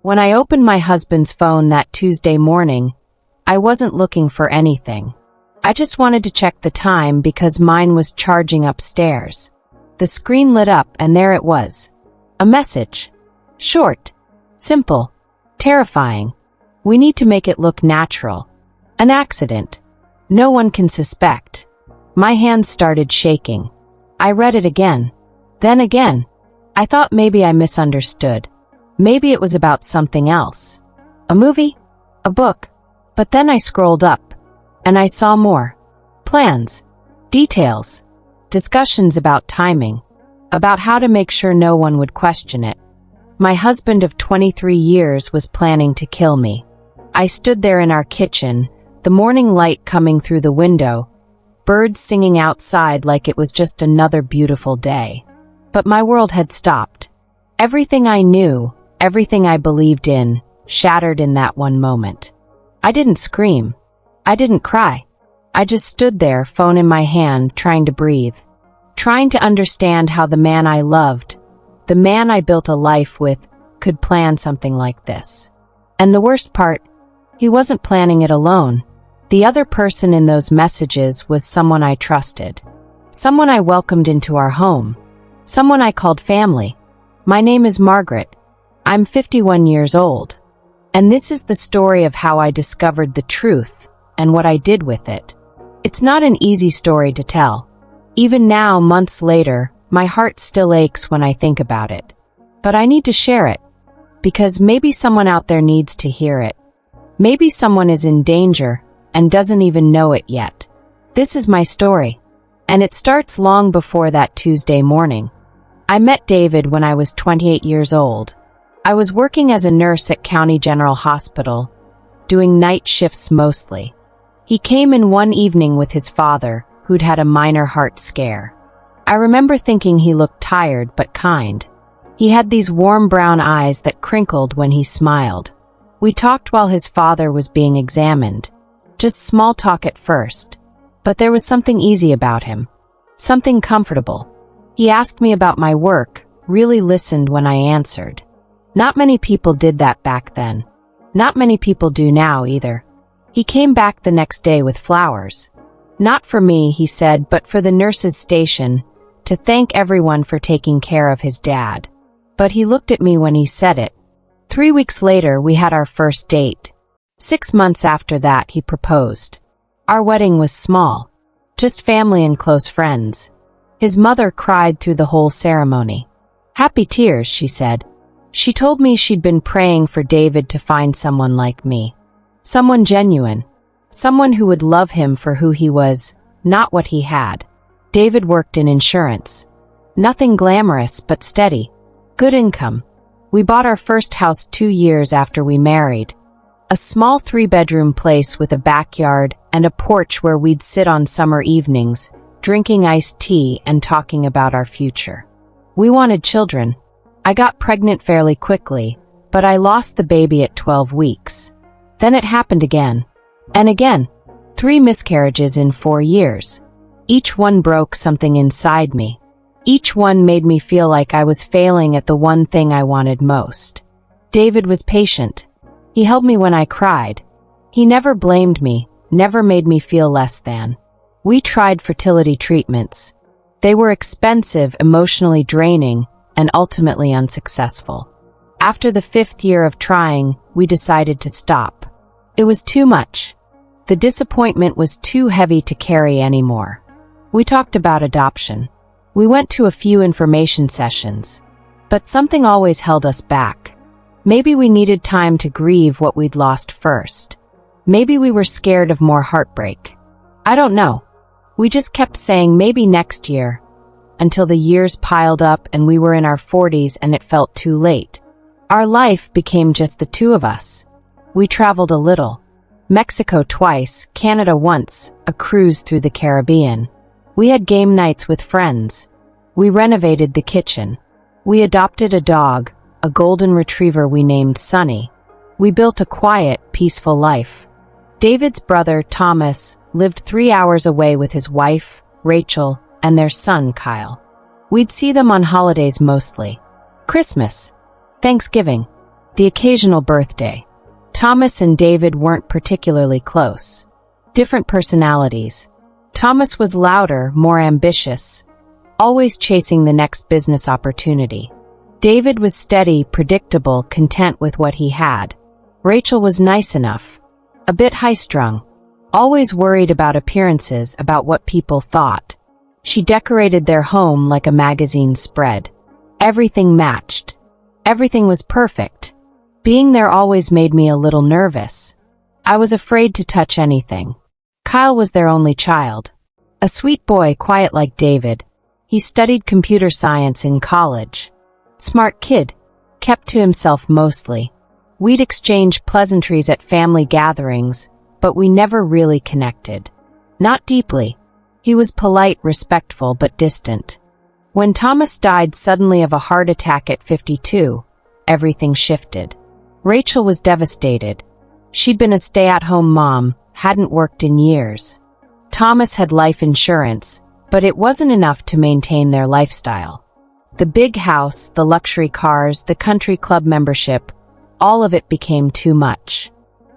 When I opened my husband's phone that Tuesday morning, I wasn't looking for anything. I just wanted to check the time because mine was charging upstairs. The screen lit up and there it was. A message. Short. Simple. Terrifying. We need to make it look natural. An accident. No one can suspect. My hands started shaking. I read it again. Then again. I thought maybe I misunderstood. Maybe it was about something else. A movie? A book? But then I scrolled up, and I saw more. Plans. Details. Discussions about timing. About how to make sure no one would question it. My husband of 23 years was planning to kill me. I stood there in our kitchen, the morning light coming through the window, birds singing outside like it was just another beautiful day. But my world had stopped. Everything I knew, everything I believed in, shattered in that one moment. I didn't scream. I didn't cry. I just stood there, phone in my hand, trying to breathe. Trying to understand how the man I loved, the man I built a life with, could plan something like this. And the worst part, he wasn't planning it alone. The other person in those messages was someone I trusted. Someone I welcomed into our home. Someone I called family. My name is Margaret. I'm 51 years old. And this is the story of how I discovered the truth and what I did with it. It's not an easy story to tell. Even now, months later, my heart still aches when I think about it. But I need to share it, because maybe someone out there needs to hear it. Maybe someone is in danger and doesn't even know it yet. This is my story, and it starts long before that Tuesday morning. I met David when I was 28 years old. I was working as a nurse at County General Hospital, doing night shifts mostly. He came in one evening with his father, who'd had a minor heart scare. I remember thinking he looked tired but kind. He had these warm brown eyes that crinkled when he smiled. We talked while his father was being examined. Just small talk at first. But there was something easy about him. Something comfortable. He asked me about my work, really listened when I answered. Not many people did that back then. Not many people do now either. He came back the next day with flowers. Not for me, he said, but for the nurse's station, to thank everyone for taking care of his dad. But he looked at me when he said it. 3 weeks later, we had our first date. 6 months after that, he proposed. Our wedding was small. Just family and close friends. His mother cried through the whole ceremony. Happy tears, she said. She told me she'd been praying for David to find someone like me. Someone genuine. Someone who would love him for who he was, not what he had. David worked in insurance. Nothing glamorous, but steady. Good income. We bought our first house 2 years after we married. A small 3-bedroom place with a backyard and a porch where we'd sit on summer evenings, drinking iced tea and talking about our future. We wanted children. I got pregnant fairly quickly, but I lost the baby at 12 weeks. Then it happened again. And again. 3 miscarriages in 4 years. Each one broke something inside me. Each one made me feel like I was failing at the one thing I wanted most. David was patient. He held me when I cried. He never blamed me, never made me feel less than. We tried fertility treatments. They were expensive, emotionally draining, and ultimately unsuccessful. After the 5th year of trying, we decided to stop. It was too much. The disappointment was too heavy to carry anymore. We talked about adoption. We went to a few information sessions. But something always held us back. Maybe we needed time to grieve what we'd lost first. Maybe we were scared of more heartbreak. I don't know. We just kept saying maybe next year, until the years piled up and we were in our 40s and it felt too late. Our life became just the 2 of us. We traveled a little. Mexico twice, Canada once, a cruise through the Caribbean. We had game nights with friends. We renovated the kitchen. We adopted a dog, a golden retriever we named Sunny. We built a quiet, peaceful life. David's brother, Thomas, lived 3 hours away with his wife, Rachel, and their son, Kyle. We'd see them on holidays mostly. Christmas. Thanksgiving. The occasional birthday. Thomas and David weren't particularly close. Different personalities. Thomas was louder, more ambitious, always chasing the next business opportunity. David was steady, predictable, content with what he had. Rachel was nice enough, a bit high-strung, always worried about appearances, about what people thought. She decorated their home like a magazine spread. Everything matched. Everything was perfect. Being there always made me a little nervous. I was afraid to touch anything. Kyle was their only child. A sweet boy, quiet like David. He studied computer science in college. Smart kid. Kept to himself mostly. We'd exchange pleasantries at family gatherings, but we never really connected. Not deeply. He was polite, respectful, but distant. When Thomas died suddenly of a heart attack at 52, everything shifted. Rachel was devastated. She'd been a stay-at-home mom, hadn't worked in years. Thomas had life insurance, but it wasn't enough to maintain their lifestyle. The big house, the luxury cars, the country club membership, all of it became too much.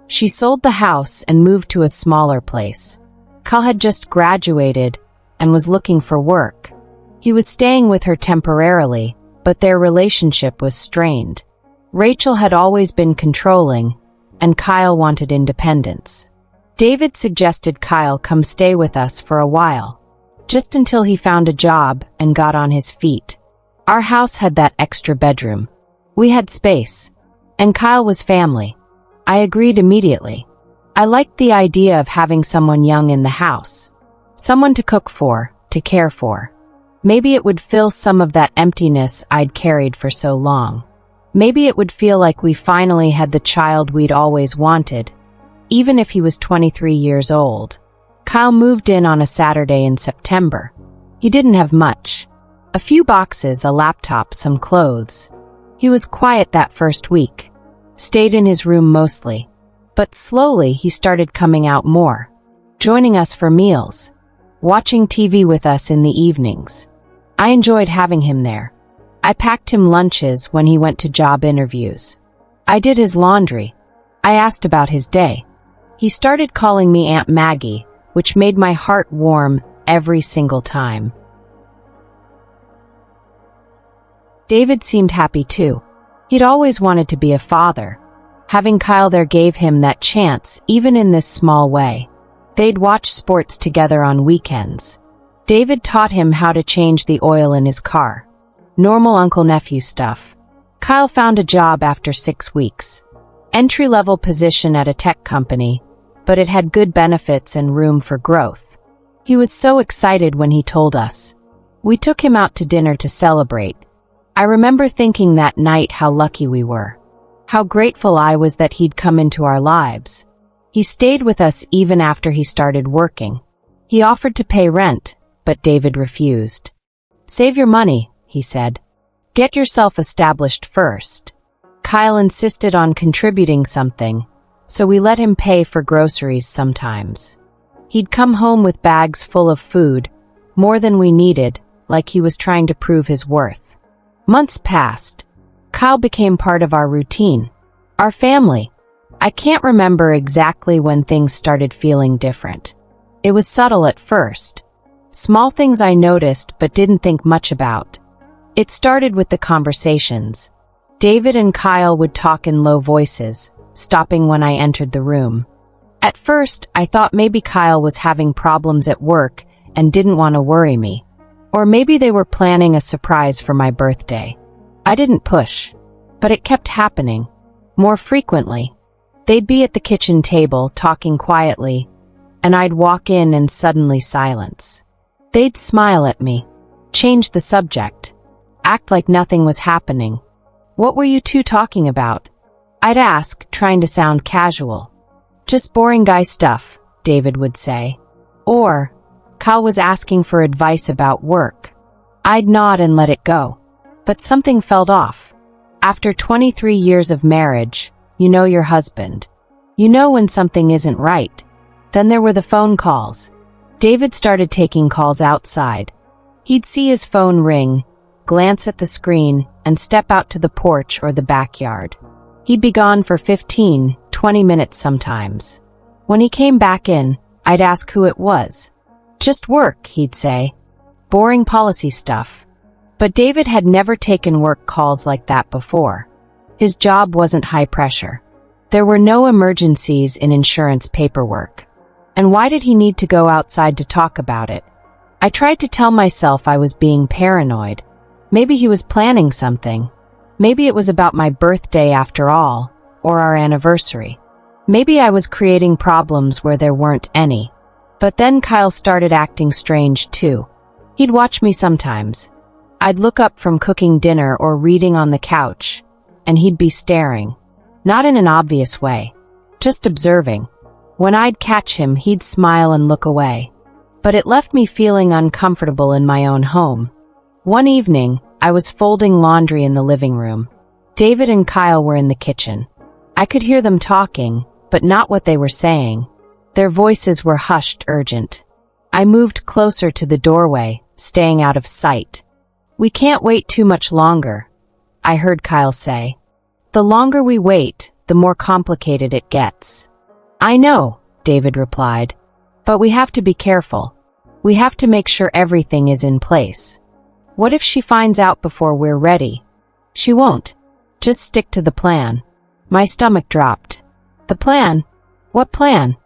She sold the house and moved to a smaller place. Kyle had just graduated and was looking for work. He was staying with her temporarily, but their relationship was strained. Rachel had always been controlling, and Kyle wanted independence. David suggested Kyle come stay with us for a while, just until he found a job and got on his feet. Our house had that extra bedroom. We had space. And Kyle was family. I agreed immediately. I liked the idea of having someone young in the house. Someone to cook for, to care for. Maybe it would fill some of that emptiness I'd carried for so long. Maybe it would feel like we finally had the child we'd always wanted, even if he was 23 years old. Kyle moved in on a Saturday in September. He didn't have much. A few boxes, a laptop, some clothes. He was quiet that first week. Stayed in his room mostly. But slowly he started coming out more. Joining us for meals. Watching TV with us in the evenings. I enjoyed having him there. I packed him lunches when he went to job interviews. I did his laundry. I asked about his day. He started calling me Aunt Maggie, which made my heart warm every single time. David seemed happy too. He'd always wanted to be a father. Having Kyle there gave him that chance, even in this small way. They'd watch sports together on weekends. David taught him how to change the oil in his car. Normal uncle-nephew stuff. Kyle found a job after 6 weeks. Entry-level position at a tech company, but it had good benefits and room for growth. He was so excited when he told us. We took him out to dinner to celebrate. I remember thinking that night how lucky we were. How grateful I was that he'd come into our lives. He stayed with us even after he started working. He offered to pay rent, but David refused. Save your money, he said. Get yourself established first. Kyle insisted on contributing something, so we let him pay for groceries sometimes. He'd come home with bags full of food, more than we needed, like he was trying to prove his worth. Months passed. Kyle became part of our routine, our family. I can't remember exactly when things started feeling different. It was subtle at first. Small things I noticed but didn't think much about. It started with the conversations. David and Kyle would talk in low voices, stopping when I entered the room. At first, I thought maybe Kyle was having problems at work and didn't want to worry me. Or maybe they were planning a surprise for my birthday. I didn't push, but it kept happening, more frequently. They'd be at the kitchen table, talking quietly, and I'd walk in and suddenly silence. They'd smile at me, change the subject, act like nothing was happening. What were you two talking about? I'd ask, trying to sound casual. Just boring guy stuff, David would say. Or, Kyle was asking for advice about work. I'd nod and let it go. But something felt off. After 23 years of marriage, you know your husband. You know when something isn't right. Then there were the phone calls. David started taking calls outside. He'd see his phone ring, glance at the screen, and step out to the porch or the backyard. He'd be gone for 15, 20 minutes sometimes. When he came back in, I'd ask who it was. Just work, he'd say. Boring policy stuff. But David had never taken work calls like that before. His job wasn't high pressure. There were no emergencies in insurance paperwork. And why did he need to go outside to talk about it? I tried to tell myself I was being paranoid. Maybe he was planning something. Maybe it was about my birthday after all, or our anniversary. Maybe I was creating problems where there weren't any. But then Kyle started acting strange too. He'd watch me sometimes. I'd look up from cooking dinner or reading on the couch, and he'd be staring. Not in an obvious way, just observing. When I'd catch him, he'd smile and look away. But it left me feeling uncomfortable in my own home. One evening, I was folding laundry in the living room. David and Kyle were in the kitchen. I could hear them talking, but not what they were saying. Their voices were hushed, urgent. I moved closer to the doorway, staying out of sight. "We can't wait too much longer," I heard Kyle say. "The longer we wait, the more complicated it gets." "I know," David replied. "But we have to be careful. We have to make sure everything is in place. What if she finds out before we're ready?" "She won't. Just stick to the plan." My stomach dropped. The plan? What plan?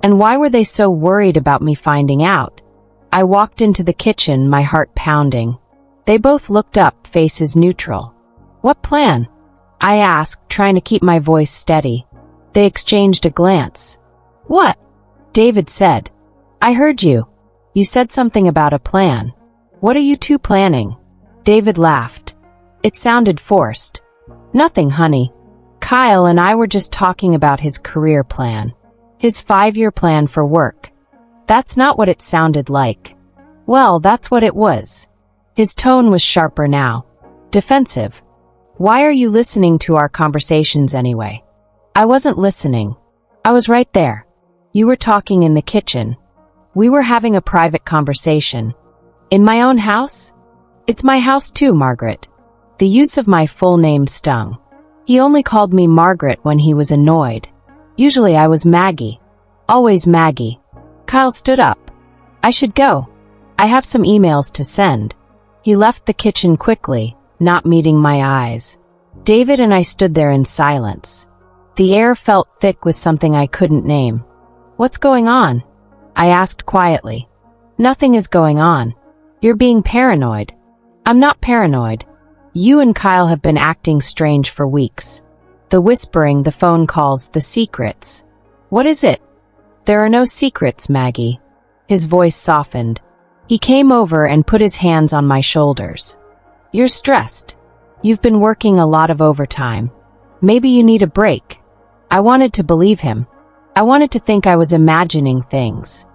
And why were they so worried about me finding out? I walked into the kitchen, my heart pounding. They both looked up, faces neutral. "What plan?" I asked, trying to keep my voice steady. They exchanged a glance. "What?" David said. "I heard you. You said something about a plan. What are you two planning?" David laughed. It sounded forced. "Nothing, honey. Kyle and I were just talking about his career plan. His 5-year plan for work." That's not what it sounded like. Well, that's what it was. His tone was sharper now. Defensive. "Why are you listening to our conversations anyway?" I wasn't listening. I was right there. You were talking in the kitchen. We were having a private conversation. In my own house? It's my house too, Margaret. The use of my full name stung. He only called me Margaret when he was annoyed. Usually I was Maggie. Always Maggie. Kyle stood up. "I should go. I have some emails to send." He left the kitchen quickly, not meeting my eyes. David and I stood there in silence. The air felt thick with something I couldn't name. "What's going on?" I asked quietly. "Nothing is going on. You're being paranoid." "I'm not paranoid. You and Kyle have been acting strange for weeks. The whispering, the phone calls, the secrets." "What is it?" "There are no secrets, Maggie." His voice softened. He came over and put his hands on my shoulders. "You're stressed. You've been working a lot of overtime. Maybe you need a break." I wanted to believe him. I wanted to think I was imagining things.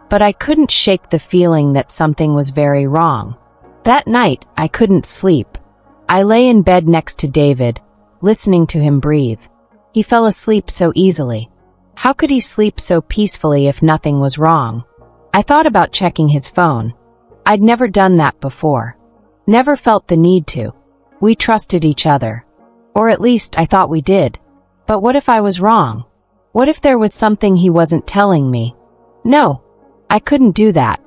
But I couldn't shake the feeling that something was very wrong. That night, I couldn't sleep. I lay in bed next to David, listening to him breathe. He fell asleep so easily. How could he sleep so peacefully if nothing was wrong? I thought about checking his phone. I'd never done that before. Never felt the need to. We trusted each other. Or at least I thought we did. But what if I was wrong? What if there was something he wasn't telling me? No, I couldn't do that.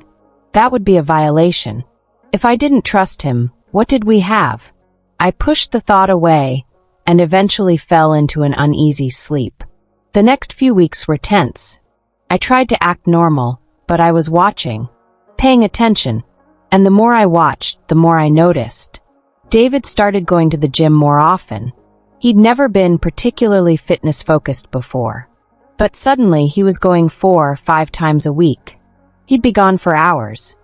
That would be a violation. If I didn't trust him, what did we have? I pushed the thought away and eventually fell into an uneasy sleep. The next few weeks were tense. I tried to act normal, but I was watching, paying attention, and the more I watched, the more I noticed. David started going to the gym more often. He'd never been particularly fitness-focused before. But suddenly he was going 4 or 5 times a week. He'd be gone for hours.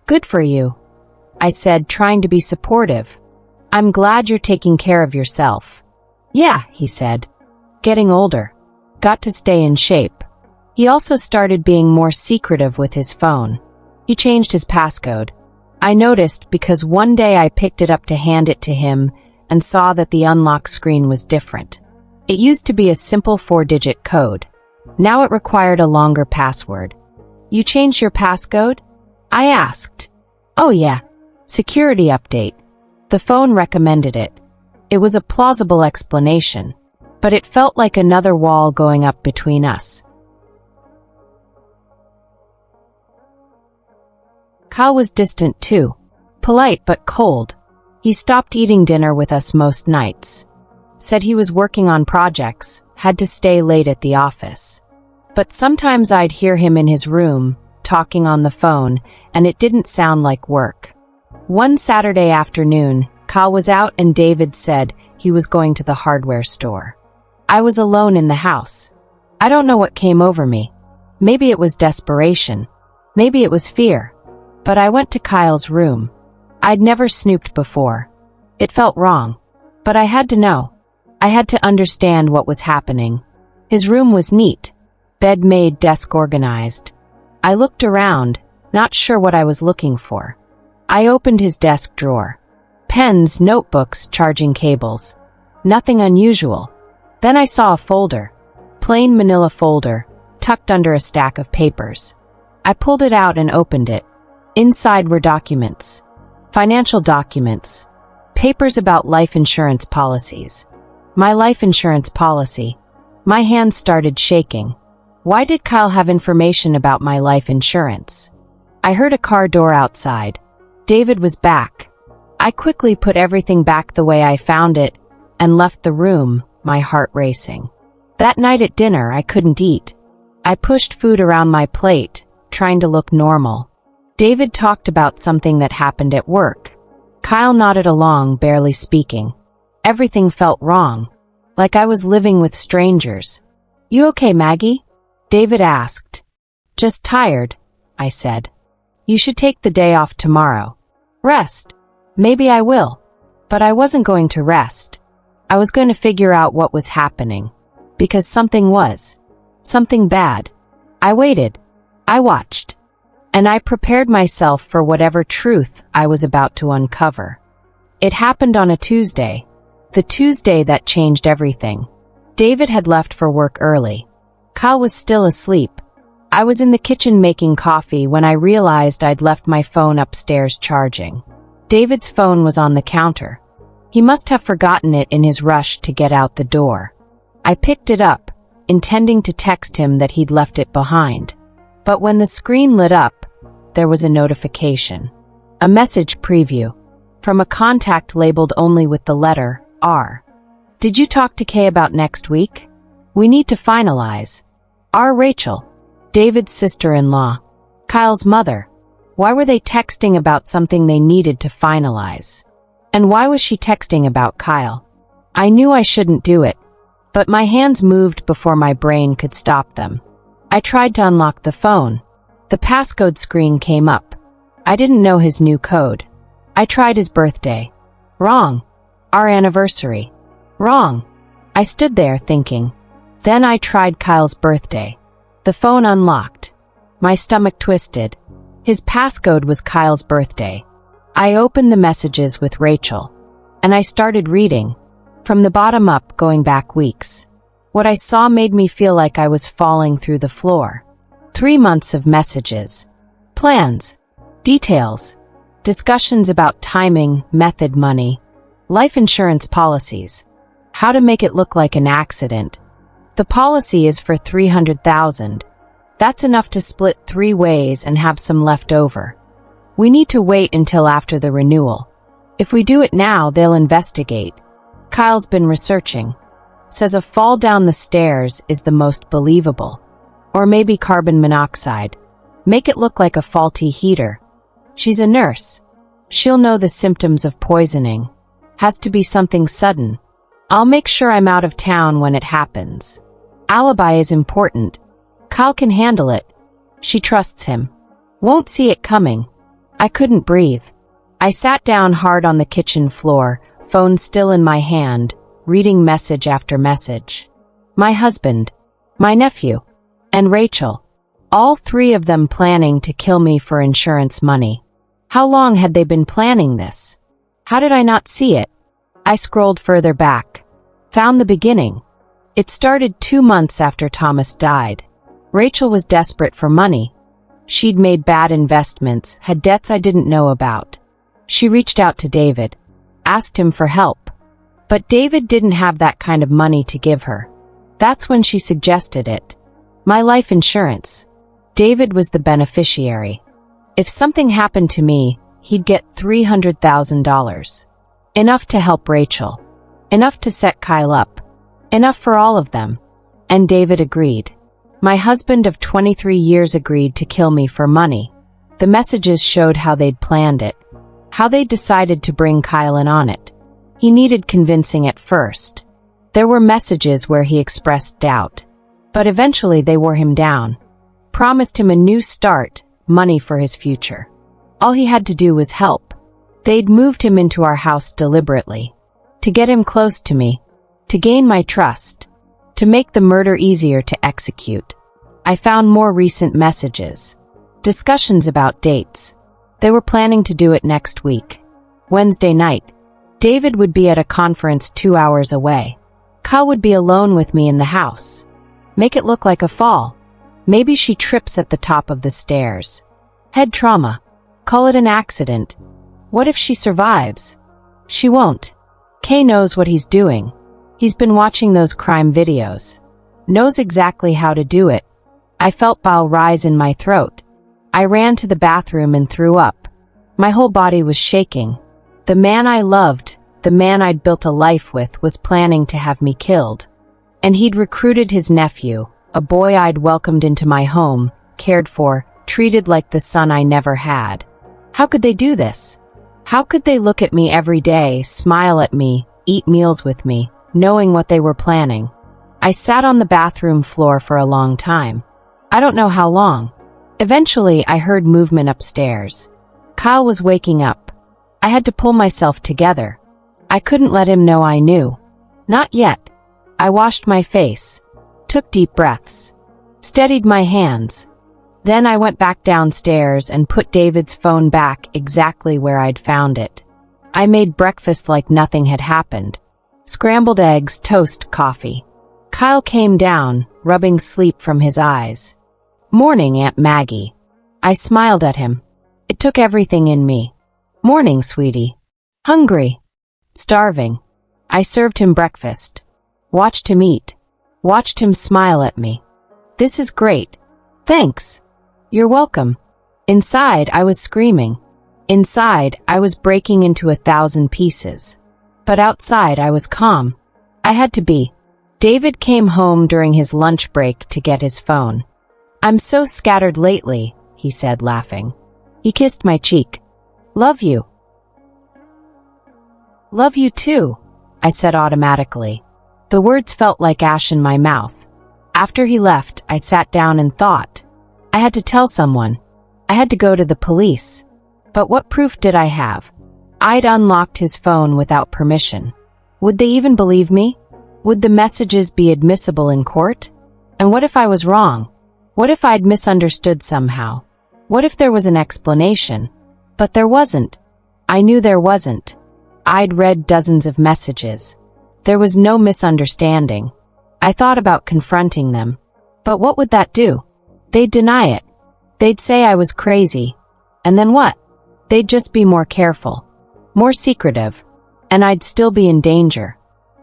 "Good for you," I said, trying to be supportive. "I'm glad you're taking care of yourself." "Yeah," he said. "Getting older. Got to stay in shape." He also started being more secretive with his phone. He changed his passcode. I noticed because one day I picked it up to hand it to him and saw that the unlock screen was different. It used to be a simple 4-digit code. Now it required a longer password. "You changed your passcode?" I asked. "Oh yeah. Security update." The phone recommended it. It was a plausible explanation. but it felt like another wall going up between us. Kyle was distant too, polite but cold. He stopped eating dinner with us most nights. Said he was working on projects, had to stay late at the office. But sometimes I'd hear him in his room, talking on the phone, and it didn't sound like work. One Saturday afternoon, Kyle was out and David said he was going to the hardware store. I was alone in the house. I don't know what came over me. Maybe it was desperation. Maybe it was fear. But I went to Kyle's room. I'd never snooped before. It felt wrong. But I had to know. I had to understand what was happening. His room was neat. Bed made, desk organized. I looked around, not sure what I was looking for. I opened his desk drawer. Pens, notebooks, charging cables. Nothing unusual. Then I saw a folder. Plain manila folder, tucked under a stack of papers. I pulled it out and opened it. Inside were documents. Financial documents. Papers about life insurance policies. My life insurance policy. My hands started shaking. Why did Kyle have information about my life insurance? I heard a car door outside. David was back. I quickly put everything back the way I found it and left the room, my heart racing. That night at dinner, I couldn't eat. I pushed food around my plate, trying to look normal. David talked about something that happened at work. Kyle nodded along, barely speaking. Everything felt wrong, like I was living with strangers. "You okay, Maggie?" David asked. "Just tired," I said. "You should take the day off tomorrow. Rest." "Maybe I will." But I wasn't going to rest. I was going to figure out what was happening. Because something was. Something bad. I waited. I watched. And I prepared myself for whatever truth I was about to uncover. It happened on a Tuesday. The Tuesday that changed everything. David had left for work early. Kyle was still asleep. I was in the kitchen making coffee when I realized I'd left my phone upstairs charging. David's phone was on the counter. He must have forgotten it in his rush to get out the door. I picked it up, intending to text him that he'd left it behind. But when the screen lit up, there was a notification. A message preview. From a contact labeled only with the letter R. "Did you talk to Kay about next week? We need to finalize." R. Rachel. David's sister-in-law. Kyle's mother. Why were they texting about something they needed to finalize? And why was she texting about Kyle? I knew I shouldn't do it, but my hands moved before my brain could stop them. I tried to unlock the phone. The passcode screen came up. I didn't know his new code. I tried his birthday. Wrong. Our anniversary. Wrong. I stood there thinking. Then I tried Kyle's birthday. The phone unlocked. My stomach twisted. His passcode was Kyle's birthday. I opened the messages with Rachel, and I started reading, from the bottom up, going back weeks. What I saw made me feel like I was falling through the floor. 3 months of messages. Plans. Details. Discussions about timing, method, money. Life insurance policies. How to make it look like an accident. The policy is for $300,000. That's enough to split 3 ways and have some left over. We need to wait until after the renewal. If we do it now, they'll investigate. Kyle's been researching. Says a fall down the stairs is the most believable. Or maybe carbon monoxide. Make it look like a faulty heater. She's a nurse. She'll know the symptoms of poisoning. Has to be something sudden. I'll make sure I'm out of town when it happens. Alibi is important. Kyle can handle it. She trusts him. Won't see it coming. I couldn't breathe. I sat down hard on the kitchen floor, phone still in my hand, reading message after message. My husband, my nephew, and Rachel. All 3 of them planning to kill me for insurance money. How long had they been planning this? How did I not see it? I scrolled further back. Found the beginning. It started 2 months after Thomas died. Rachel was desperate for money. She'd made bad investments, had debts I didn't know about. She reached out to David, asked him for help. But David didn't have that kind of money to give her. That's when she suggested it. My life insurance. David was the beneficiary. If something happened to me, he'd get $300,000. Enough to help Rachel. Enough to set Kyle up. Enough for all of them. And David agreed. My husband of 23 years agreed to kill me for money. The messages showed how they'd planned it. How they decided to bring Kyle in on it. He needed convincing at first. There were messages where he expressed doubt. But eventually they wore him down. Promised him a new start, money for his future. All he had to do was help. They'd moved him into our house deliberately. To get him close to me. To gain my trust. To make the murder easier to execute. I found more recent messages. Discussions about dates. They were planning to do it next week. Wednesday night. David would be at a conference 2 hours away. Kyle would be alone with me in the house. Make it look like a fall. Maybe she trips at the top of the stairs. Head trauma. Call it an accident. What if she survives? She won't. Kay knows what he's doing. He's been watching those crime videos. Knows exactly how to do it. I felt bile rise in my throat. I ran to the bathroom and threw up. My whole body was shaking. The man I loved, the man I'd built a life with, was planning to have me killed. And he'd recruited his nephew, a boy I'd welcomed into my home, cared for, treated like the son I never had. How could they do this? How could they look at me every day, smile at me, eat meals with me, knowing what they were planning? I sat on the bathroom floor for a long time. I don't know how long. Eventually, I heard movement upstairs. Kyle was waking up. I had to pull myself together. I couldn't let him know I knew. Not yet. I washed my face. Took deep breaths. Steadied my hands. Then I went back downstairs and put David's phone back exactly where I'd found it. I made breakfast like nothing had happened. Scrambled eggs, toast, coffee. Kyle came down, rubbing sleep from his eyes. Morning, Aunt Maggie. I smiled at him. It took everything in me. Morning, sweetie. Hungry. Starving. I served him breakfast. Watched him eat. Watched him smile at me. This is great. Thanks. You're welcome. Inside, I was screaming. Inside, I was breaking into 1,000 pieces. But outside, I was calm. I had to be. David came home during his lunch break to get his phone. I'm so scattered lately, he said, laughing. He kissed my cheek. Love you. Love you too, I said automatically. The words felt like ash in my mouth. After he left, I sat down and thought. I had to tell someone. I had to go to the police. But what proof did I have? I'd unlocked his phone without permission. Would they even believe me? Would the messages be admissible in court? And what if I was wrong? What if I'd misunderstood somehow? What if there was an explanation? But there wasn't. I knew there wasn't. I'd read dozens of messages. There was no misunderstanding. I thought about confronting them. But what would that do? They'd deny it. They'd say I was crazy. And then what? They'd just be more careful. More secretive. And I'd still be in danger.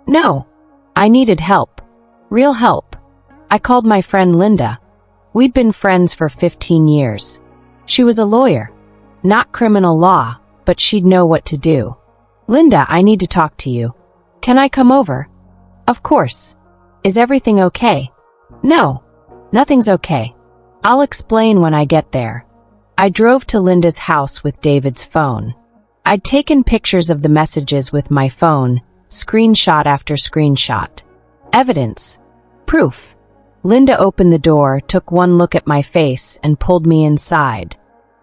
No. I needed help. Real help. I called my friend Linda. We'd been friends for 15 years. She was a lawyer. Not criminal law, but she'd know what to do. Linda, I need to talk to you. Can I come over? Of course. Is everything okay? No. Nothing's okay. I'll explain when I get there. I drove to Linda's house with David's phone. I'd taken pictures of the messages with my phone, screenshot after screenshot. Evidence. Proof. Linda opened the door, took one look at my face, and pulled me inside.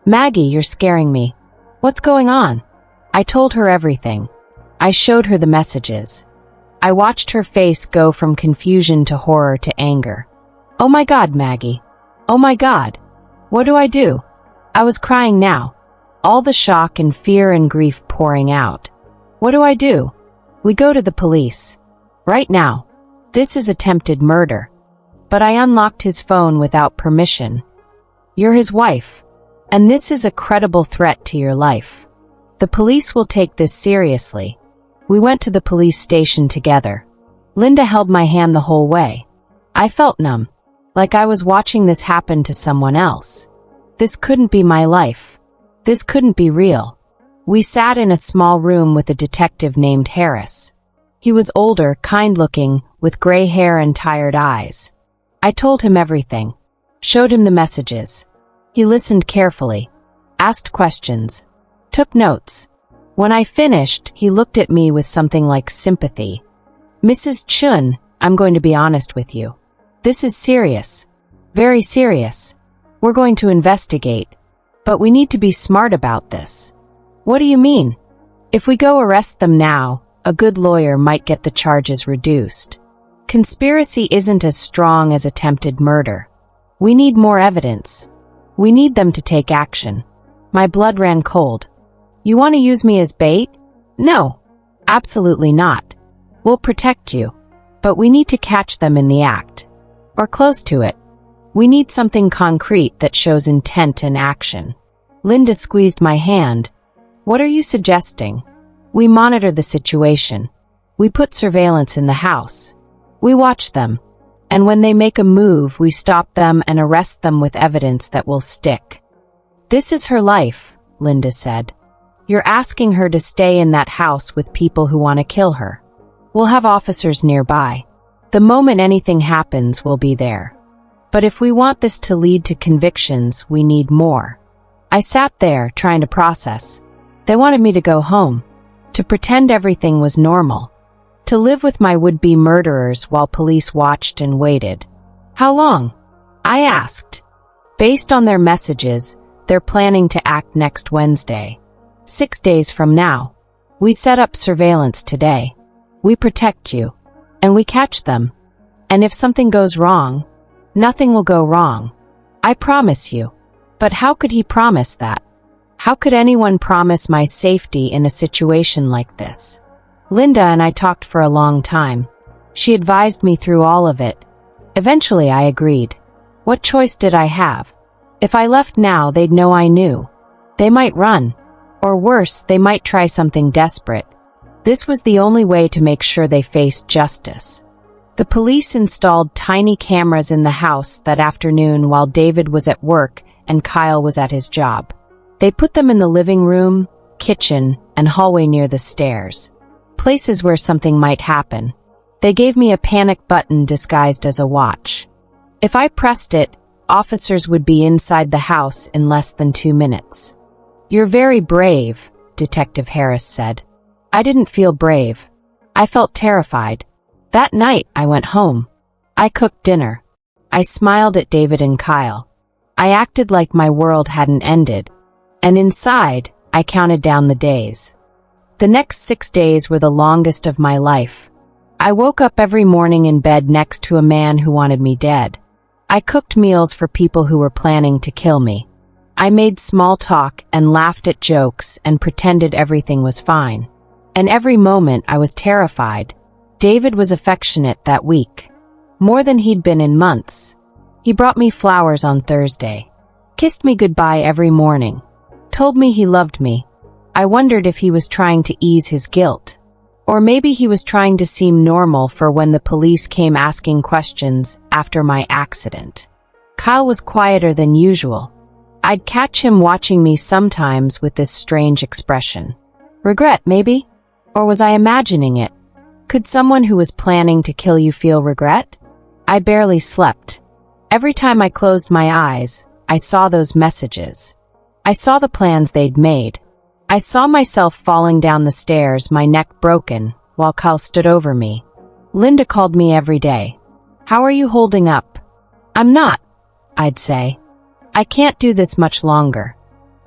Maggie, you're scaring me. What's going on? I told her everything. I showed her the messages. I watched her face go from confusion to horror to anger. Oh my God, Maggie. Oh my God. What do I do? I was crying now. All the shock and fear and grief pouring out. What do I do? We go to the police. Right now. This is attempted murder. But I unlocked his phone without permission. You're his wife. And this is a credible threat to your life. The police will take this seriously. We went to the police station together. Linda held my hand the whole way. I felt numb, like I was watching this happen to someone else. This couldn't be my life. This couldn't be real. We sat in a small room with a detective named Harris. He was older, kind-looking, with gray hair and tired eyes. I told him everything, showed him the messages. He listened carefully, asked questions, took notes. When I finished, he looked at me with something like sympathy. "Mrs. Chun, I'm going to be honest with you. This is serious. Very serious. We're going to investigate. But we need to be smart about this." "What do you mean?" "If we go arrest them now, a good lawyer might get the charges reduced. Conspiracy isn't as strong as attempted murder. We need more evidence. We need them to take action." My blood ran cold. "You want to use me as bait?" "No, absolutely not. We'll protect you. But we need to catch them in the act. Or close to it. We need something concrete that shows intent and action." Linda squeezed my hand. "What are you suggesting?" "We monitor the situation. We put surveillance in the house. We watch them. And when they make a move, we stop them and arrest them with evidence that will stick." "This is her life," Linda said. "You're asking her to stay in that house with people who want to kill her. We'll have officers nearby. The moment anything happens, we'll be there. But if we want this to lead to convictions, we need more." I sat there, trying to process. They wanted me to go home, to pretend everything was normal, to live with my would-be murderers while police watched and waited. "How long?" I asked. "Based on their messages, they're planning to act next Wednesday. 6 days from now. We set up surveillance today. We protect you. And we catch them. And if something goes wrong, nothing will go wrong. I promise you." But how could he promise that? How could anyone promise my safety in a situation like this? Linda and I talked for a long time. She advised me through all of it. Eventually I agreed. What choice did I have? If I left now, they'd know I knew. They might run. Or worse, they might try something desperate. This was the only way to make sure they faced justice. The police installed tiny cameras in the house that afternoon while David was at work and Kyle was at his job. They put them in the living room, kitchen, and hallway near the stairs. Places where something might happen. They gave me a panic button disguised as a watch. If I pressed it, officers would be inside the house in less than 2 minutes. "You're very brave," Detective Harris said. I didn't feel brave. I felt terrified. That night, I went home. I cooked dinner. I smiled at David and Kyle. I acted like my world hadn't ended. And inside, I counted down the days. The next 6 days were the longest of my life. I woke up every morning in bed next to a man who wanted me dead. I cooked meals for people who were planning to kill me. I made small talk and laughed at jokes and pretended everything was fine. And every moment I was terrified. David was affectionate that week. More than he'd been in months. He brought me flowers on Thursday. Kissed me goodbye every morning. Told me he loved me. I wondered if he was trying to ease his guilt. Or maybe he was trying to seem normal for when the police came asking questions after my accident. Kyle was quieter than usual. I'd catch him watching me sometimes with this strange expression. Regret, maybe? Or was I imagining it? Could someone who was planning to kill you feel regret? I barely slept. Every time I closed my eyes, I saw those messages. I saw the plans they'd made. I saw myself falling down the stairs, my neck broken, while Kyle stood over me. Linda called me every day. "How are you holding up?" "I'm not," I'd say. "I can't do this much longer.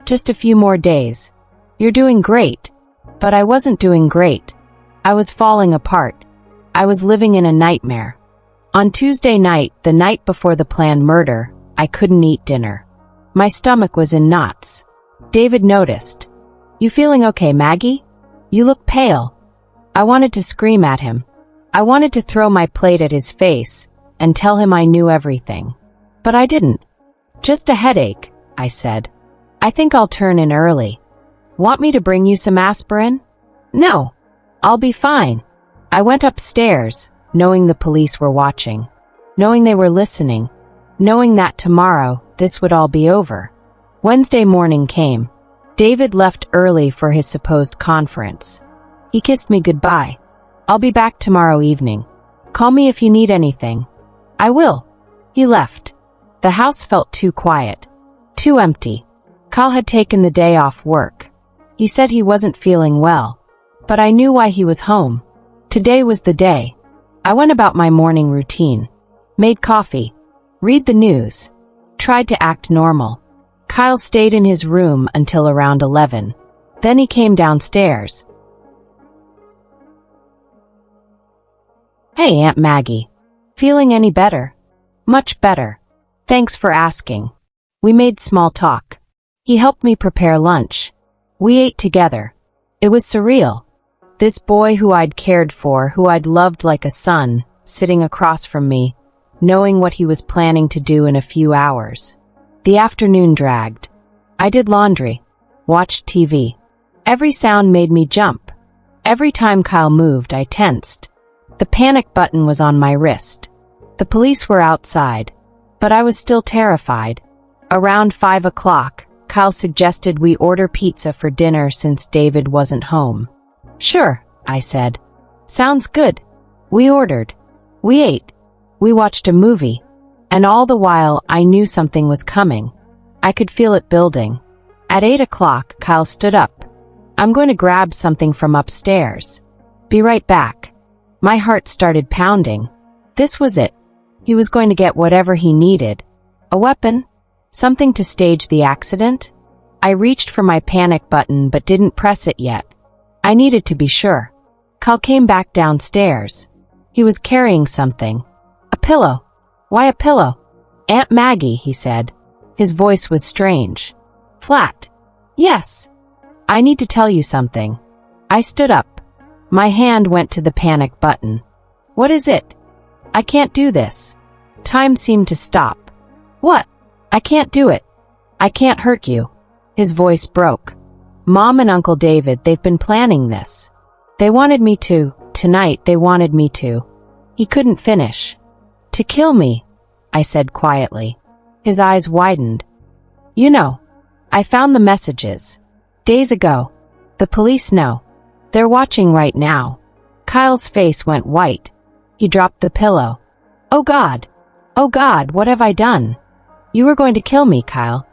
Just a few more days." "You're doing great." But I wasn't doing great. I was falling apart. I was living in a nightmare. On Tuesday night, the night before the planned murder, I couldn't eat dinner. My stomach was in knots. David noticed. "You feeling okay, Maggie? You look pale." I wanted to scream at him. I wanted to throw my plate at his face and tell him I knew everything. But I didn't. "Just a headache," I said. "I think I'll turn in early. Want me to bring you some aspirin?" "No. I'll be fine. I went upstairs, knowing the police were watching, knowing they were listening, knowing that tomorrow this would all be over. Wednesday morning came. David left early for his supposed conference. He kissed me goodbye. I'll be back tomorrow evening. Call me if you need anything. I will. He left. The house felt too quiet, too empty. Kyle had taken the day off work. He said he wasn't feeling well, but I knew why he was home. Today was the day. I went about my morning routine, made coffee, read the news, tried to act normal. Kyle stayed in his room until around 11. Then he came downstairs. Hey, Aunt Maggie. Feeling any better? Much better. Thanks for asking. We made small talk. He helped me prepare lunch. We ate together. It was surreal. This boy who I'd cared for, who I'd loved like a son, sitting across from me, knowing what he was planning to do in a few hours. The afternoon dragged. I did laundry, watched TV. Every sound made me jump. Every time Kyle moved, I tensed. The panic button was on my wrist. The police were outside, but I was still terrified. Around 5 o'clock, Kyle suggested we order pizza for dinner since David wasn't home. Sure, I said. Sounds good. We ordered. We ate. We watched a movie. And all the while, I knew something was coming. I could feel it building. At 8 o'clock, Kyle stood up. I'm going to grab something from upstairs. Be right back. My heart started pounding. This was it. He was going to get whatever he needed. A weapon? Something to stage the accident? I reached for my panic button but didn't press it yet. I needed to be sure. Kyle came back downstairs. He was carrying something. A pillow. Why a pillow? Aunt Maggie, he said. His voice was strange. Flat. Yes. I need to tell you something. I stood up. My hand went to the panic button. What is it? I can't do this. Time seemed to stop. What? I can't do it. I can't hurt you. His voice broke. Mom and Uncle David, they've been planning this. They wanted me to. Tonight, they wanted me to. He couldn't finish. To kill me, I said quietly. His eyes widened. You know, I found the messages. Days ago. The police know. They're watching right now. Kyle's face went white. He dropped the pillow. Oh God! Oh God, what have I done? You were going to kill me, Kyle.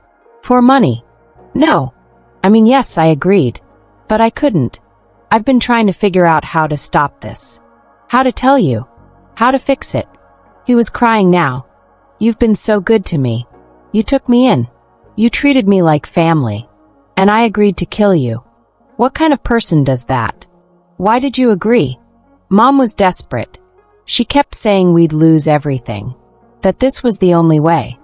For money. No. I mean, yes, I agreed. But I couldn't. I've been trying to figure out how to stop this. How to tell you. How to fix it. He was crying now. You've been so good to me. You took me in. You treated me like family. And I agreed to kill you. What kind of person does that? Why did you agree? Mom was desperate. She kept saying we'd lose everything. That this was the only way.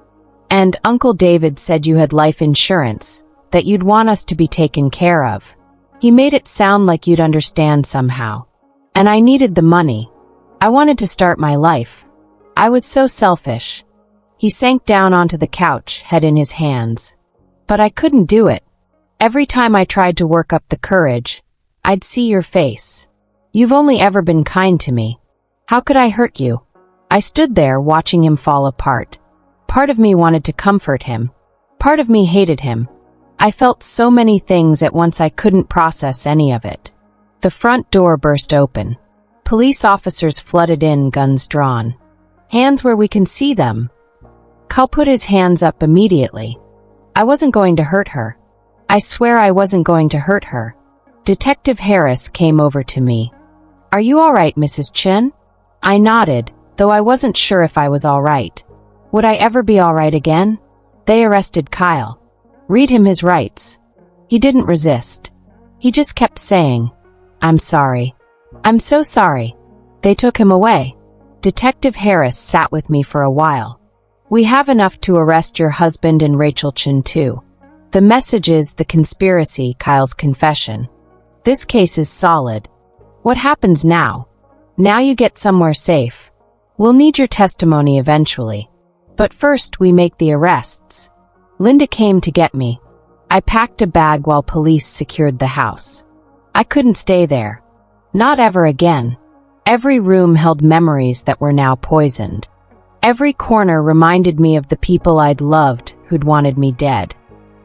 And Uncle David said you had life insurance, that you'd want us to be taken care of. He made it sound like you'd understand somehow. And I needed the money. I wanted to start my life. I was so selfish. He sank down onto the couch, head in his hands. But I couldn't do it. Every time I tried to work up the courage, I'd see your face. You've only ever been kind to me. How could I hurt you? I stood there watching him fall apart. Part of me wanted to comfort him. Part of me hated him. I felt so many things at once I couldn't process any of it. The front door burst open. Police officers flooded in, guns drawn. Hands where we can see them. Kyle put his hands up immediately. I wasn't going to hurt her. I swear I wasn't going to hurt her. Detective Harris came over to me. Are you all right, Mrs. Chin? I nodded, though I wasn't sure if I was all right. Would I ever be all right again? They arrested Kyle. Read him his rights. He didn't resist. He just kept saying, I'm sorry. I'm so sorry. They took him away. Detective Harris sat with me for a while. We have enough to arrest your husband and Rachel Chin too. The messages, the conspiracy, Kyle's confession. This case is solid. What happens now? Now you get somewhere safe. We'll need your testimony eventually. But first we make the arrests. Linda came to get me. I packed a bag while police secured the house. I couldn't stay there. Not ever again. Every room held memories that were now poisoned. Every corner reminded me of the people I'd loved who'd wanted me dead.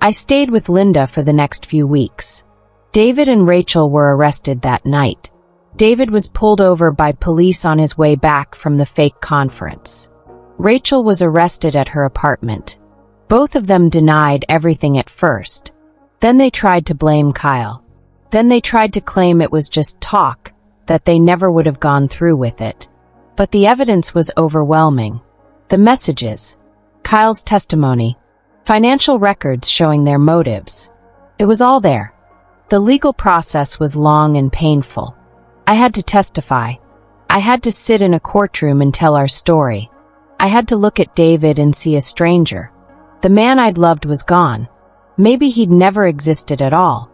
I stayed with Linda for the next few weeks. David and Rachel were arrested that night. David was pulled over by police on his way back from the fake conference. Rachel was arrested at her apartment. Both of them denied everything at first. Then they tried to blame Kyle. Then they tried to claim it was just talk, that they never would have gone through with it. But the evidence was overwhelming. The messages, Kyle's testimony, financial records showing their motives. It was all there. The legal process was long and painful. I had to testify. I had to sit in a courtroom and tell our story. I had to look at David and see a stranger. The man I'd loved was gone. Maybe he'd never existed at all.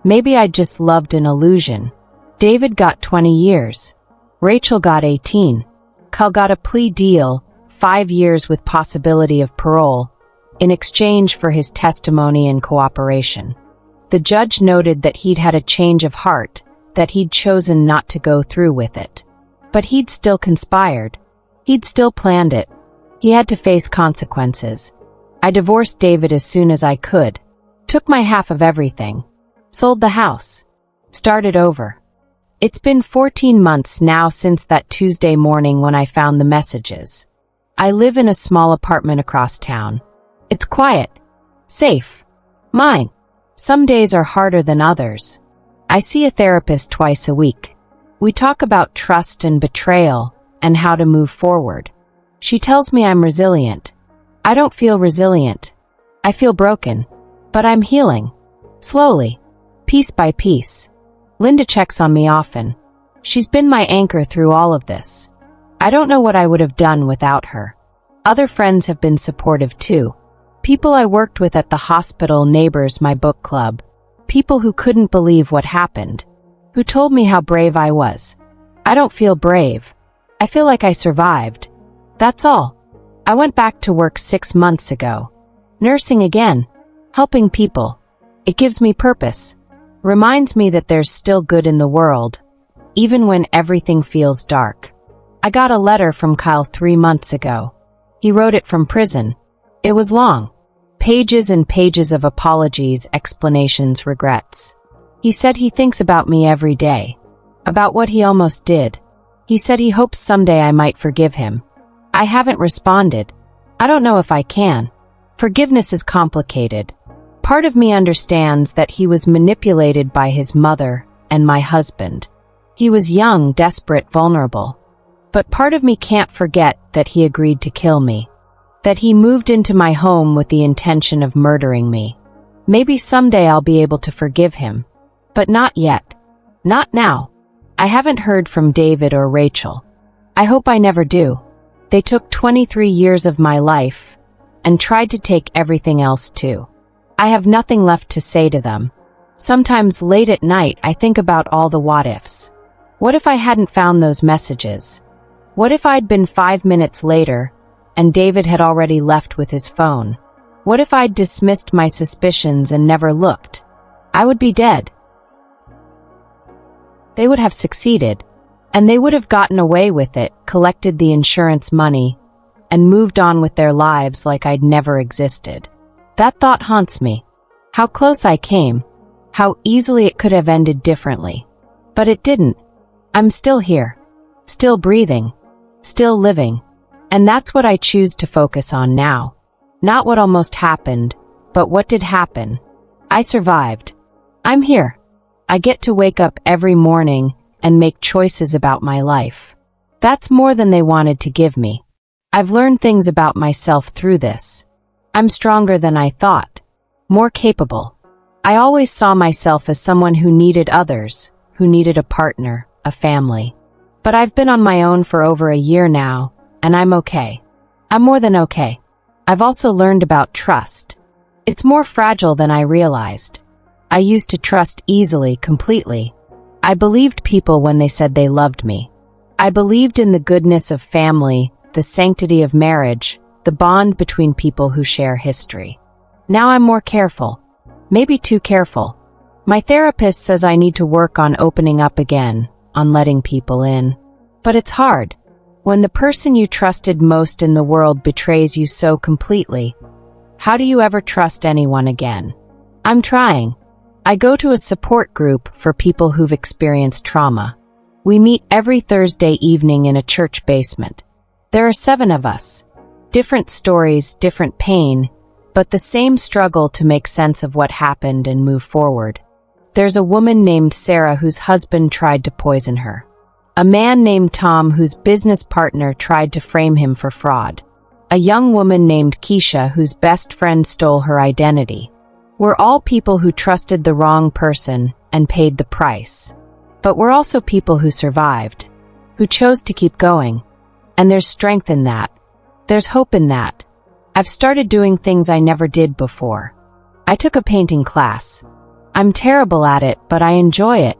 Maybe I'd just loved an illusion. David got 20 years. Rachel got 18. Kyle got a plea deal, 5 years with possibility of parole, in exchange for his testimony and cooperation. The judge noted that he'd had a change of heart, that he'd chosen not to go through with it. But he'd still conspired. He'd still planned it. He had to face consequences. I divorced David as soon as I could, took my half of everything, sold the house, started over. It's been 14 months now since that Tuesday morning when I found the messages. I live in a small apartment across town. It's quiet, safe, mine. Some days are harder than others. I see a therapist twice a week. We talk about trust and betrayal and how to move forward. She tells me I'm resilient. I don't feel resilient. I feel broken, but I'm healing. Slowly, piece by piece. Linda checks on me often. She's been my anchor through all of this. I don't know what I would have done without her. Other friends have been supportive too. People I worked with at the hospital, neighbors, my book club. People who couldn't believe what happened. Who told me how brave I was. I don't feel brave. I feel like I survived. That's all. I went back to work 6 months ago. Nursing again. Helping people. It gives me purpose. Reminds me that there's still good in the world, even when everything feels dark. I got a letter from Kyle 3 months ago. He wrote it from prison. It was long. Pages and pages of apologies, explanations, regrets. He said he thinks about me every day. About what he almost did. He said he hopes someday I might forgive him. I haven't responded. I don't know if I can. Forgiveness is complicated. Part of me understands that he was manipulated by his mother and my husband. He was young, desperate, vulnerable. But part of me can't forget that he agreed to kill me. That he moved into my home with the intention of murdering me. Maybe someday I'll be able to forgive him. But not yet. Not now. I haven't heard from David or Rachel. I hope I never do. They took 23 years of my life and tried to take everything else too. I have nothing left to say to them. Sometimes late at night I think about all the what-ifs. What if I hadn't found those messages? What if I'd been 5 minutes later and David had already left with his phone? What if I'd dismissed my suspicions and never looked? I would be dead. They would have succeeded, and they would have gotten away with it, collected the insurance money, and moved on with their lives like I'd never existed. That thought haunts me. How close I came. How easily it could have ended differently. But it didn't. I'm still here. Still breathing. Still living. And that's what I choose to focus on now. Not what almost happened, but what did happen. I survived. I'm here. I get to wake up every morning and make choices about my life. That's more than they wanted to give me. I've learned things about myself through this. I'm stronger than I thought. More capable. I always saw myself as someone who needed others, who needed a partner, a family. But I've been on my own for over a year now, and I'm okay. I'm more than okay. I've also learned about trust. It's more fragile than I realized. I used to trust easily, completely. I believed people when they said they loved me. I believed in the goodness of family, the sanctity of marriage, the bond between people who share history. Now I'm more careful. Maybe too careful. My therapist says I need to work on opening up again, on letting people in. But it's hard. When the person you trusted most in the world betrays you so completely, how do you ever trust anyone again? I'm trying. I go to a support group for people who've experienced trauma. We meet every Thursday evening in a church basement. There are 7 of us. Different stories, different pain, but the same struggle to make sense of what happened and move forward. There's a woman named Sarah whose husband tried to poison her. A man named Tom whose business partner tried to frame him for fraud. A young woman named Keisha whose best friend stole her identity. We're all people who trusted the wrong person and paid the price. But we're also people who survived, who chose to keep going. And there's strength in that. There's hope in that. I've started doing things I never did before. I took a painting class. I'm terrible at it, but I enjoy it.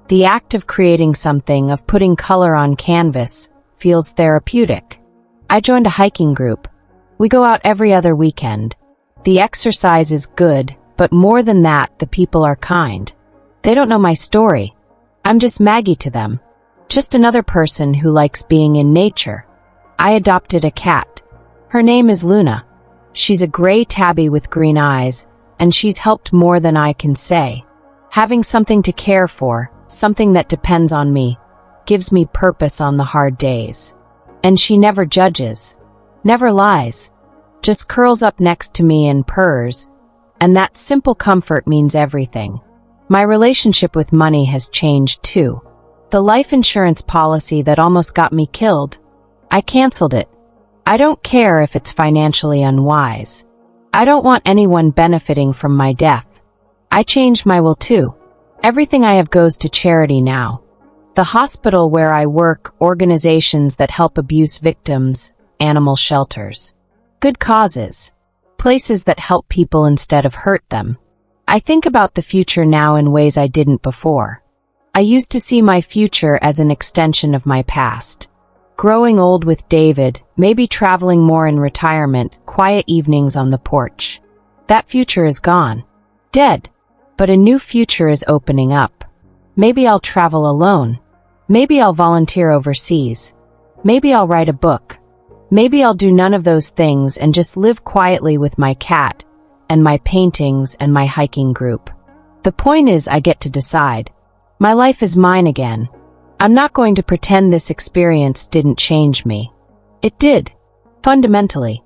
The act of creating something, of putting color on canvas, feels therapeutic. I joined a hiking group. We go out every other weekend. The exercise is good, but more than that, the people are kind. They don't know my story. I'm just Maggie to them. Just another person who likes being in nature. I adopted a cat. Her name is Luna. She's a gray tabby with green eyes, and she's helped more than I can say. Having something to care for, something that depends on me, gives me purpose on the hard days. And she never judges, never lies, just curls up next to me and purrs, and that simple comfort means everything. My relationship with money has changed too. The life insurance policy that almost got me killed, I canceled it. I don't care if it's financially unwise. I don't want anyone benefiting from my death. I changed my will too. Everything I have goes to charity now. The hospital where I work, organizations that help abuse victims, animal shelters. Good causes. Places that help people instead of hurt them. I think about the future now in ways I didn't before. I used to see my future as an extension of my past. Growing old with David, maybe traveling more in retirement, quiet evenings on the porch. That future is gone. Dead. But a new future is opening up. Maybe I'll travel alone. Maybe I'll volunteer overseas. Maybe I'll write a book. Maybe I'll do none of those things and just live quietly with my cat and my paintings and my hiking group. The point is I get to decide. My life is mine again. I'm not going to pretend this experience didn't change me. It did. Fundamentally.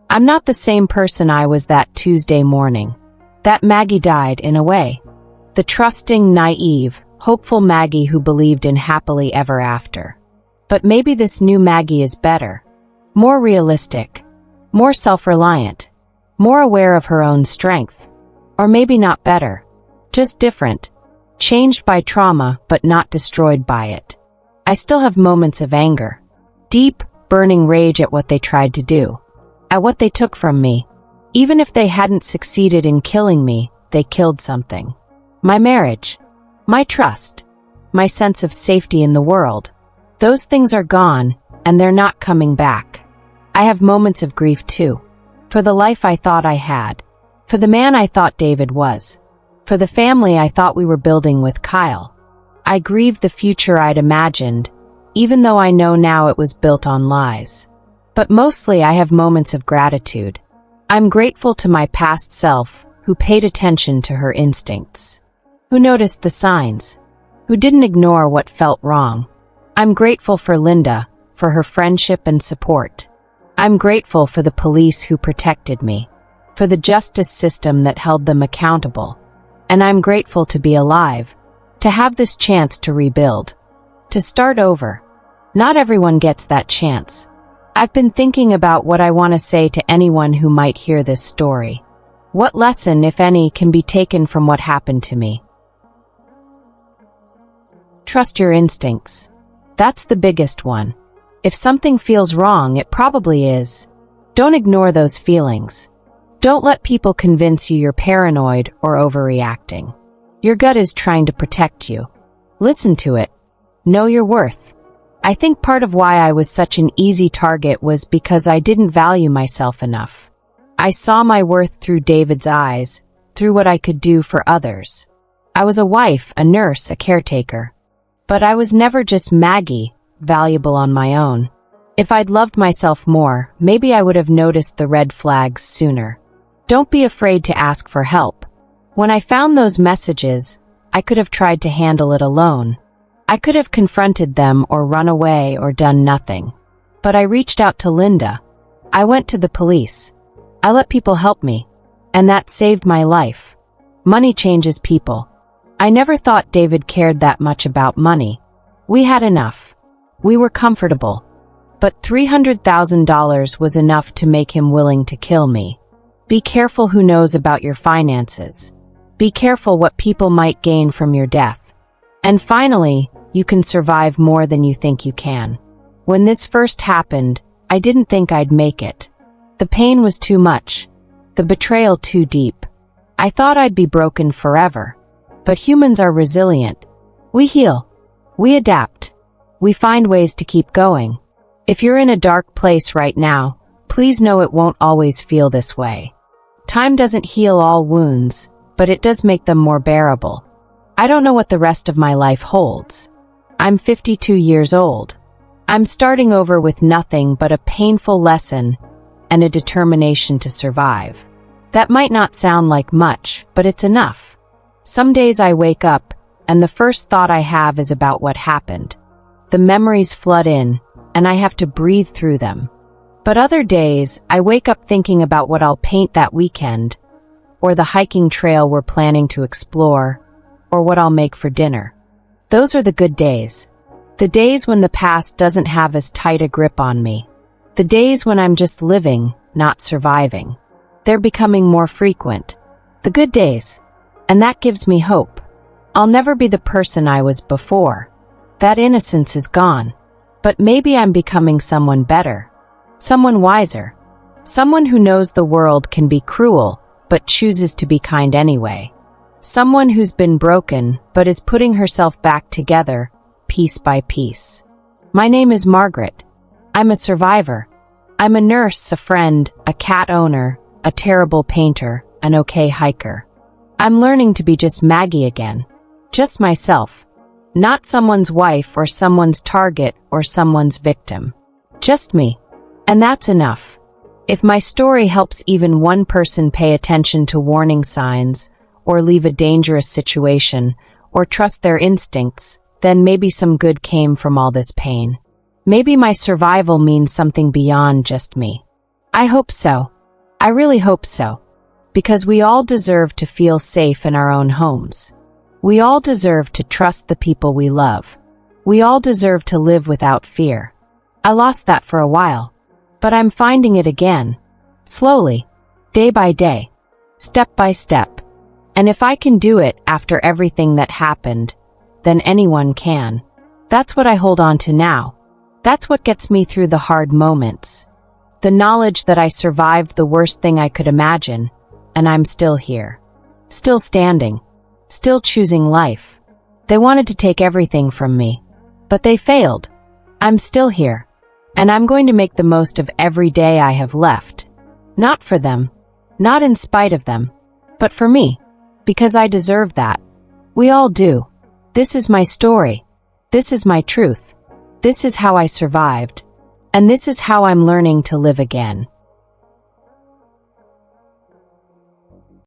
I'm not the same person I was that Tuesday morning. That Maggie died in a way. The trusting, naive, hopeful Maggie who believed in happily ever after. But maybe this new Maggie is better. More realistic. More self-reliant. More aware of her own strength. Or maybe not better. Just different. Changed by trauma, but not destroyed by it. I still have moments of anger. Deep, burning rage at what they tried to do. At what they took from me. Even if they hadn't succeeded in killing me, they killed something. My marriage. My trust. My sense of safety in the world. Those things are gone, and they're not coming back. I have moments of grief too. For the life I thought I had. For the man I thought David was. For the family I thought we were building with Kyle. I grieve the future I'd imagined, even though I know now it was built on lies. But mostly I have moments of gratitude. I'm grateful to my past self, who paid attention to her instincts. Who noticed the signs. Who didn't ignore what felt wrong. I'm grateful for Linda, for her friendship and support. I'm grateful for the police who protected me. For the justice system that held them accountable. And I'm grateful to be alive, to have this chance to rebuild, to start over. Not everyone gets that chance. I've been thinking about what I want to say to anyone who might hear this story. What lesson, if any, can be taken from what happened to me? Trust your instincts. That's the biggest one. If something feels wrong, it probably is. Don't ignore those feelings. Don't let people convince you you're paranoid or overreacting. Your gut is trying to protect you. Listen to it. Know your worth. I think part of why I was such an easy target was because I didn't value myself enough. I saw my worth through David's eyes, through what I could do for others. I was a wife, a nurse, a caretaker. But I was never just Maggie, valuable on my own. If I'd loved myself more, maybe I would have noticed the red flags sooner. Don't be afraid to ask for help. When I found those messages, I could have tried to handle it alone. I could have confronted them or run away or done nothing. But I reached out to Linda. I went to the police. I let people help me. And that saved my life. Money changes people. I never thought David cared that much about money. We had enough. We were comfortable. But $300,000 was enough to make him willing to kill me. Be careful who knows about your finances. Be careful what people might gain from your death. And finally, you can survive more than you think you can. When this first happened, I didn't think I'd make it. The pain was too much. The betrayal too deep. I thought I'd be broken forever. But humans are resilient. We heal. We adapt. We find ways to keep going. If you're in a dark place right now, please know it won't always feel this way. Time doesn't heal all wounds, but it does make them more bearable. I don't know what the rest of my life holds. I'm 52 years old. I'm starting over with nothing but a painful lesson and a determination to survive. That might not sound like much, but it's enough. Some days I wake up, and the first thought I have is about what happened. The memories flood in, and I have to breathe through them. But other days, I wake up thinking about what I'll paint that weekend, or the hiking trail we're planning to explore, or what I'll make for dinner. Those are the good days. The days when the past doesn't have as tight a grip on me. The days when I'm just living, not surviving. They're becoming more frequent. The good days. And that gives me hope. I'll never be the person I was before. That innocence is gone. But maybe I'm becoming someone better. Someone wiser. Someone who knows the world can be cruel, but chooses to be kind anyway. Someone who's been broken, but is putting herself back together, piece by piece. My name is Margaret. I'm a survivor. I'm a nurse, a friend, a cat owner, a terrible painter, an okay hiker. I'm learning to be just Maggie again. Just myself. Not someone's wife or someone's target or someone's victim. Just me. And that's enough. If my story helps even one person pay attention to warning signs, or leave a dangerous situation, or trust their instincts, then maybe some good came from all this pain. Maybe my survival means something beyond just me. I hope so. I really hope so. Because we all deserve to feel safe in our own homes. We all deserve to trust the people we love. We all deserve to live without fear. I lost that for a while. But I'm finding it again. Slowly. Day by day. Step by step. And if I can do it after everything that happened, then anyone can. That's what I hold on to now. That's what gets me through the hard moments. The knowledge that I survived the worst thing I could imagine, and I'm still here. Still standing. Still choosing life. They wanted to take everything from me. But they failed. I'm still here. And I'm going to make the most of every day I have left. Not for them. Not in spite of them. But for me. Because I deserve that. We all do. This is my story. This is my truth. This is how I survived. And this is how I'm learning to live again.